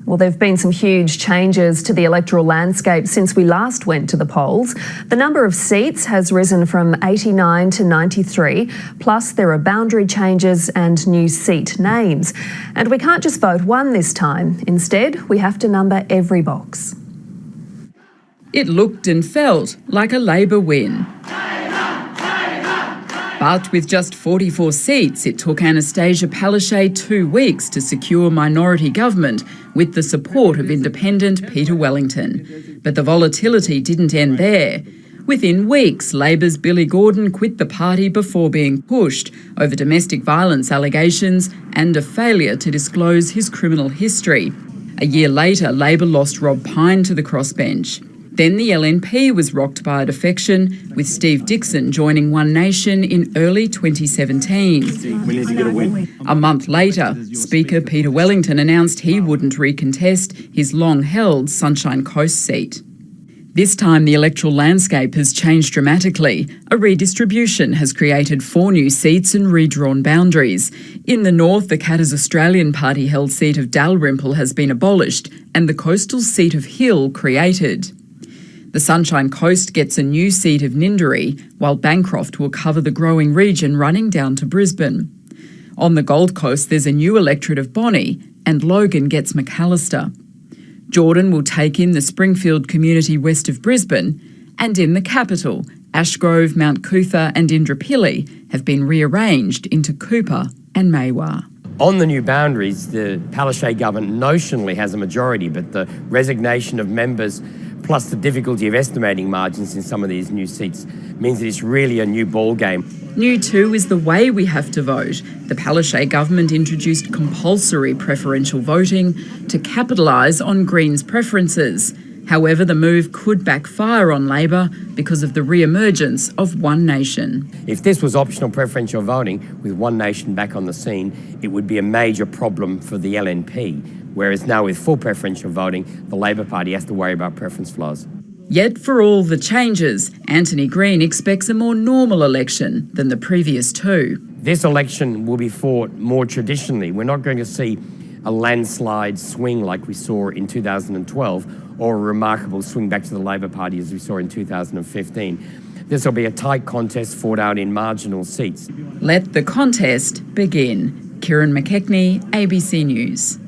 Well, there have been some huge changes to the electoral landscape since we last went to the polls. The number of seats has risen from 89 to 93, plus there are boundary changes and new seat names. And we can't just vote one this time. Instead, we have to number every box. It looked and felt like a Labor win. But with just 44 seats, it took Anastasia Palaszczuk 2 weeks to secure minority government with the support of independent Peter Wellington. But the volatility didn't end there. Within weeks, Labor's Billy Gordon quit the party before being pushed over domestic violence allegations and a failure to disclose his criminal history. A year later, Labor lost Rob Pyne to the crossbench. Then the LNP was rocked by a defection, with Steve Dixon joining One Nation in early 2017. We need to get a win. A month later, Speaker Peter Wellington announced he wouldn't recontest his long-held Sunshine Coast seat. This time the electoral landscape has changed dramatically. A redistribution has created 4 new seats and redrawn boundaries. In the north, the Katters Australian Party-held seat of Dalrymple has been abolished and the coastal seat of Hill created. The Sunshine Coast gets a new seat of Ninderry, while Bancroft will cover the growing region running down to Brisbane. On the Gold Coast, there's a new electorate of Bonnie, and Logan gets McAllister. Jordan will take in the Springfield community west of Brisbane, and in the capital, Ashgrove, Mount Cootha and Indooroopilly have been rearranged into Cooper and Maiwar. On the new boundaries, the Palaszczuk government notionally has a majority, but the resignation of members plus the difficulty of estimating margins in some of these new seats means that it's really a new ball game. New too is the way we have to vote. The Palaszczuk government introduced compulsory preferential voting to capitalise on Greens' preferences. However, the move could backfire on Labor because of the re-emergence of One Nation. If this was optional preferential voting with One Nation back on the scene, it would be a major problem for the LNP. Whereas now with full preferential voting, the Labor Party has to worry about preference flows. Yet for all the changes, Anthony Green expects a more normal election than the previous 2. This election will be fought more traditionally. We're not going to see a landslide swing like we saw in 2012 or a remarkable swing back to the Labor Party as we saw in 2015. This will be a tight contest fought out in marginal seats. Let the contest begin. Kieran McKechnie, ABC News.